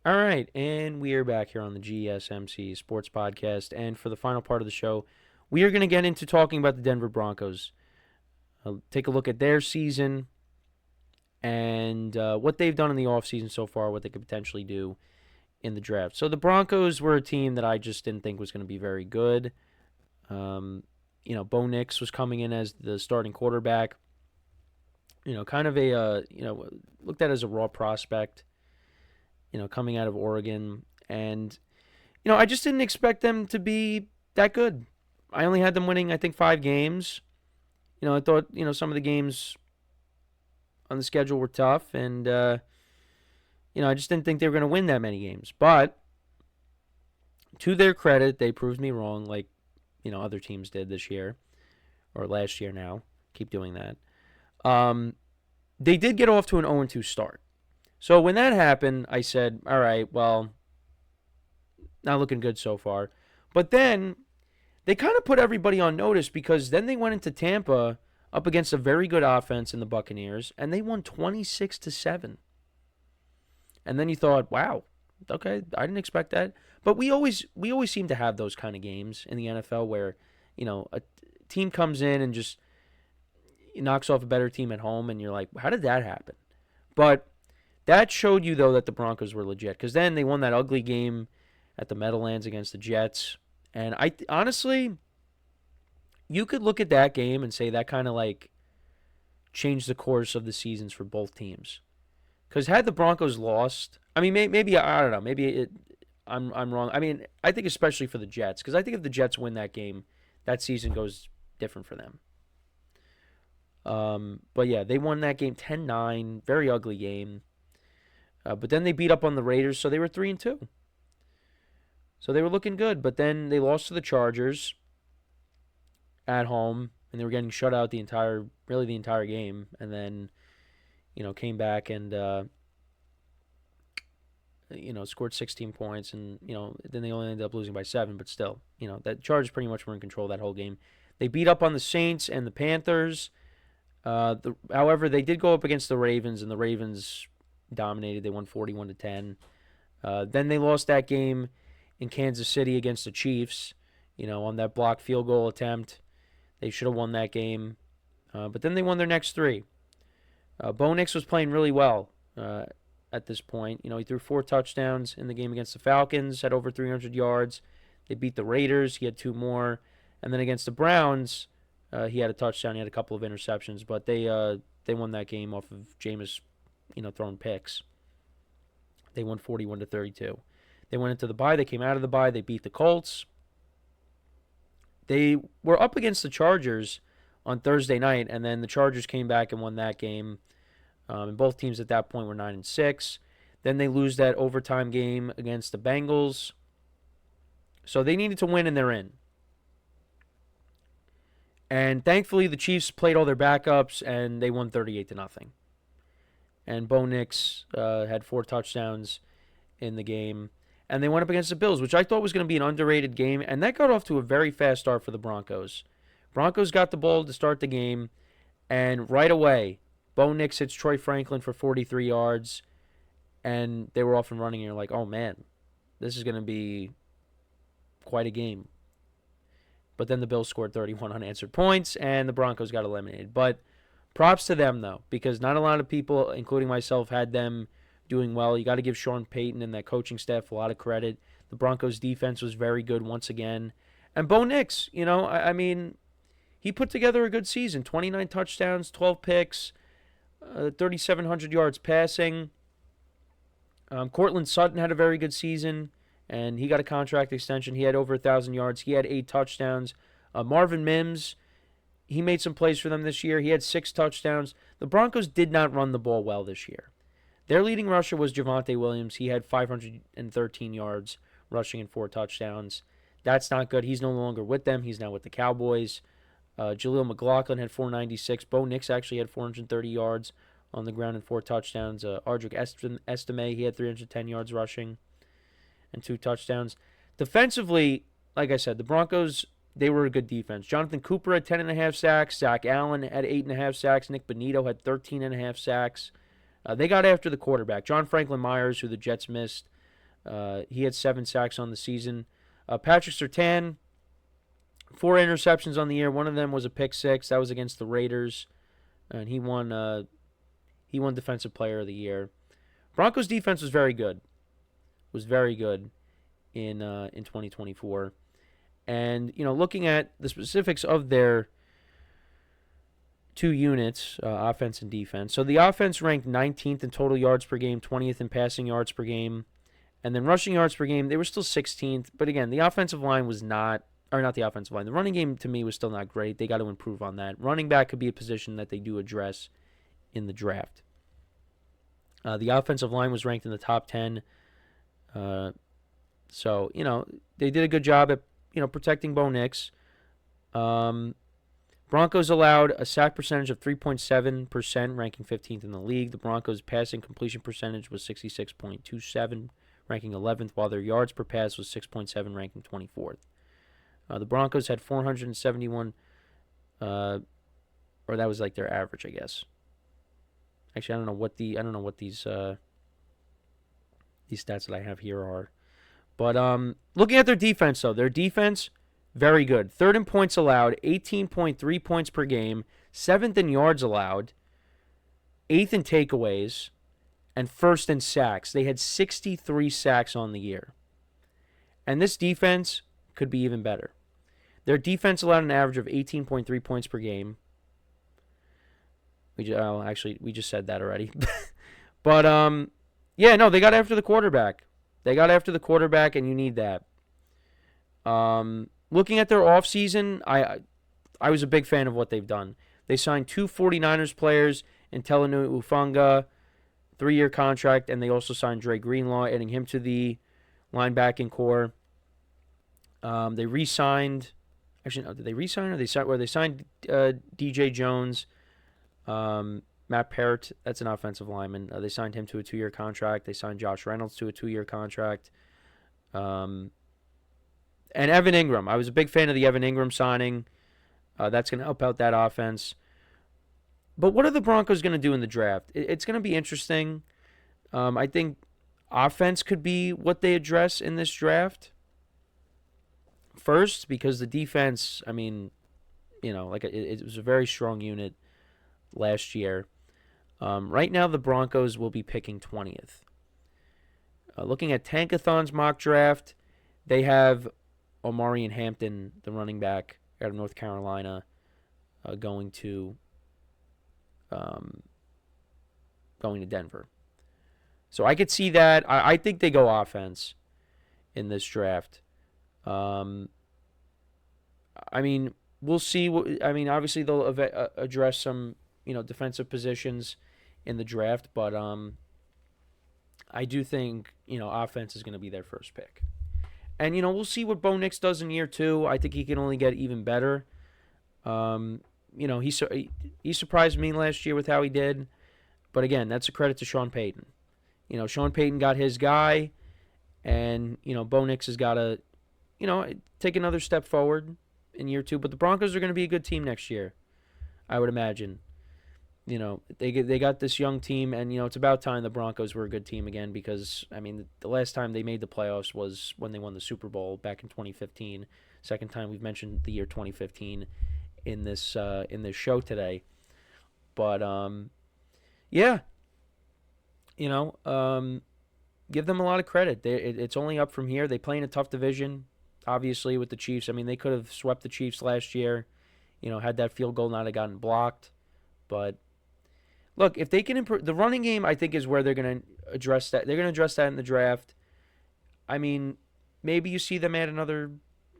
All right, and we are back here on the GSMC Sports Podcast. And for the final part of the show, we are going to get into talking about the Denver Broncos. Take a look at their season and what they've done in the offseason so far, what they could potentially do in the draft. So the Broncos were a team that I just didn't think was going to be very good. Bo Nix was coming in as the starting quarterback. Kind of looked at as a raw prospect. Coming out of Oregon. And, I just didn't expect them to be that good. I only had them winning, I think, 5 games. I thought, some of the games on the schedule were tough. And, I just didn't think they were going to win that many games. But, to their credit, they proved me wrong like, other teams did this year. Or last year now. Keep doing that. They did get off to an 0-2 start. So when that happened, I said, all right, well, not looking good so far. But then they kind of put everybody on notice because then they went into Tampa up against a very good offense in the Buccaneers, and they won 26-7. And then you thought, wow, okay, I didn't expect that. But we always seem to have those kind of games in the NFL where, a team comes in and just knocks off a better team at home, and you're like, how did that happen? But that showed you, though, that the Broncos were legit because then they won that ugly game at the Meadowlands against the Jets. And I honestly, you could look at that game and say that kind of like changed the course of the seasons for both teams. Because had the Broncos lost, I mean, maybe I don't know, I'm wrong. I mean, I think especially for the Jets because I think if the Jets win that game, that season goes different for them. But yeah, they won that game 10-9, very ugly game. But then they beat up on the Raiders, so they were 3-2. So they were looking good, but then they lost to the Chargers at home, and they were getting shut out the entire game, and then, came back and, scored 16 points, and, then they only ended up losing by 7, but still, that Chargers pretty much were in control that whole game. They beat up on the Saints and the Panthers. However, they did go up against the Ravens, and the Ravens dominated. They won 41-10. Then they lost that game in Kansas City against the Chiefs, on that blocked field goal attempt. They should have won that game. But then they won their next 3. Bo Nix was playing really well at this point. He threw 4 touchdowns in the game against the Falcons, had over 300 yards. They beat the Raiders. He had 2 more. And then against the Browns, he had a touchdown. He had a couple of interceptions. But they won that game off of Jameis, throwing picks. They won 41-32. They went into the bye. They came out of the bye. They beat the Colts. They were up against the Chargers on Thursday night, and then the Chargers came back and won that game. And both teams at that point were 9-6. Then they lose that overtime game against the Bengals. So they needed to win, and they're in. And thankfully, the Chiefs played all their backups, and they won 38-0. And Bo Nix had 4 touchdowns in the game. And they went up against the Bills, which I thought was going to be an underrated game. And that got off to a very fast start for the Broncos. Broncos got the ball to start the game. And right away, Bo Nix hits Troy Franklin for 43 yards. And they were off and running. And you're like, oh, man, this is going to be quite a game. But then the Bills scored 31 unanswered points, and the Broncos got eliminated. But props to them, though, because not a lot of people, including myself, had them doing well. You got to give Sean Payton and that coaching staff a lot of credit. The Broncos' defense was very good once again. And Bo Nix, I mean, he put together a good season. 29 touchdowns, 12 picks, 3,700 yards passing. Cortland Sutton had a very good season, and he got a contract extension. He had over 1,000 yards. He had 8 touchdowns. Marvin Mims, he made some plays for them this year. He had 6 touchdowns. The Broncos did not run the ball well this year. Their leading rusher was Javonte Williams. He had 513 yards rushing and 4 touchdowns. That's not good. He's no longer with them. He's now with the Cowboys. Jaleel McLaughlin had 496. Bo Nix actually had 430 yards on the ground and 4 touchdowns. Ardrick Estime, he had 310 yards rushing and 2 touchdowns. Defensively, like I said, the Broncos, they were a good defense. Jonathan Cooper had 10.5 sacks. Zach Allen had 8.5 sacks. Nick Bonito had 13.5 sacks. They got after the quarterback. John Franklin Myers, who the Jets missed He had 7 sacks on the season. Patrick Surtain, 4 interceptions on the year. One of them was a pick six. That was against the Raiders, and he won. He won Defensive Player of the Year. Broncos defense was very good. Was very good in 2024. And looking at the specifics of their 2 units, offense and defense. So the offense ranked 19th in total yards per game, 20th in passing yards per game, and then rushing yards per game, they were still 16th. But again, the offensive line was not the offensive line. The running game to me was still not great. They got to improve on that. Running back could be a position that they do address in the draft. The offensive line was ranked in the top 10. So, they did a good job at, protecting Bo Nix. Broncos allowed a sack percentage of 3.7%, ranking 15th in the league. The Broncos' passing completion percentage was 66.27, ranking 11th, while their yards per pass was 6.7, ranking 24th. The Broncos had 471, or that was like their average, I guess. Actually, I don't know what these stats that I have here are. But looking at their defense, though, their defense, very good. 3rd in points allowed, 18.3 points per game, 7th in yards allowed, 8th in takeaways, and 1st in sacks. They had 63 sacks on the year. And this defense could be even better. Their defense allowed an average of 18.3 points per game. We just said that already. But, they got after the quarterback. They got after the quarterback, and you need that. Looking at their offseason, I was a big fan of what they've done. They signed 2 49ers players, Intelinu Ufanga, 3-year contract, and they also signed Dre Greenlaw, adding him to the linebacking core. They re-signed. Actually, no, did they re-sign or they signed? Where they signed DJ Jones, Matt Parrott. That's an offensive lineman. They signed him to a 2-year contract. They signed Josh Reynolds to a 2-year contract. And Evan Ingram. I was a big fan of the Evan Ingram signing. That's going to help out that offense. But what are the Broncos going to do in the draft? It's going to be interesting. I think offense could be what they address in this draft first, because the defense, it was a very strong unit last year. Right now, the Broncos will be picking 20th. Looking at Tankathon's mock draft, they have Omarion Hampton, the running back out of North Carolina, going to Denver. So I could see that. I think they go offense in this draft. We'll see. Obviously they'll address some, defensive positions in the draft, but I do think, offense is going to be their first pick. And, we'll see what Bo Nix does in year 2. I think he can only get even better. He surprised me last year with how he did. But, again, that's a credit to Sean Payton. Sean Payton got his guy, and, Bo Nix has got to, take another step forward in year 2. But the Broncos are going to be a good team next year, I would imagine. They got this young team, and, it's about time the Broncos were a good team again, because, the last time they made the playoffs was when they won the Super Bowl back in 2015. Second time we've mentioned the year 2015 in this show today. But, give them a lot of credit. It's only up from here. They play in a tough division, obviously, with the Chiefs. They could have swept the Chiefs last year, had that field goal not have gotten blocked. But look, if they can improve the running game, I think is where they're going to address that. They're going to address that in the draft. Maybe you see them add another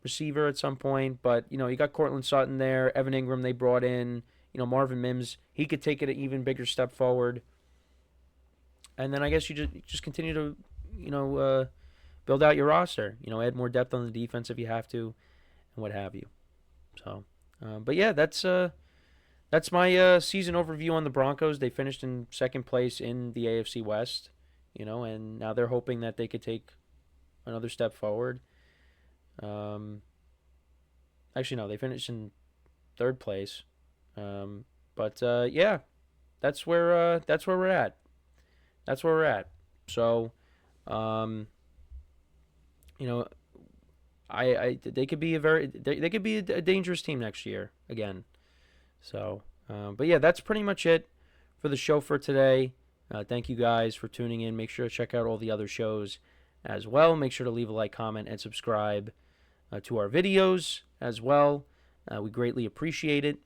receiver at some point, but you got Cortland Sutton there, Evan Ingram they brought in, Marvin Mims, he could take it an even bigger step forward. And then I guess you just continue to build out your roster, add more depth on the defense if you have to, and what have you. So, but yeah, that's my season overview on the Broncos. They finished in second place in the AFC West, and now they're hoping that they could take another step forward. Actually, no, they finished in third place. But that's where we're at. That's where we're at. So, you know, they could be they could be a dangerous team next year again. So, but yeah, that's pretty much it for the show for today. Thank you guys for tuning in. Make sure to check out all the other shows as well. Make sure to leave a like, comment, and subscribe to our videos as well. We greatly appreciate it.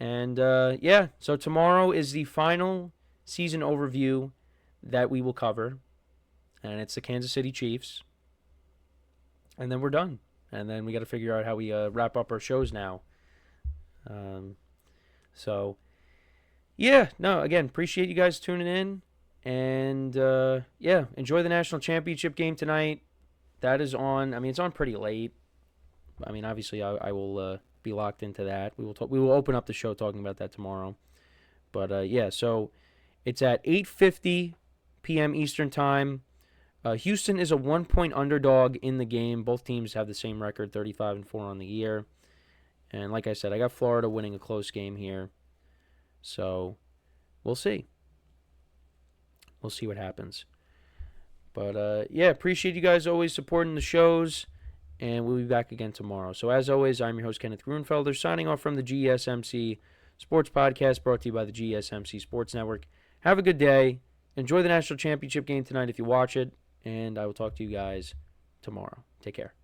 And yeah, so tomorrow is the final season overview that we will cover, and it's the Kansas City Chiefs. And then we're done. And then we got to figure out how we wrap up our shows now. So, yeah, no, again, appreciate you guys tuning in. And, yeah, enjoy the national championship game tonight. That is on. I mean, it's on pretty late. I mean, obviously, I will be locked into that. We will open up the show talking about that tomorrow. But, yeah, so it's at 8:50 p.m. Eastern Time. Houston is a 1-point underdog in the game. Both teams have the same record, 35-4 on the year. And like I said, I got Florida winning a close game here. So we'll see. We'll see what happens. But yeah, appreciate you guys always supporting the shows. And we'll be back again tomorrow. So as always, I'm your host, Kenneth Grunfelder, signing off from the GSMC Sports Podcast, brought to you by the GSMC Sports Network. Have a good day. Enjoy the national championship game tonight if you watch it. And I will talk to you guys tomorrow. Take care.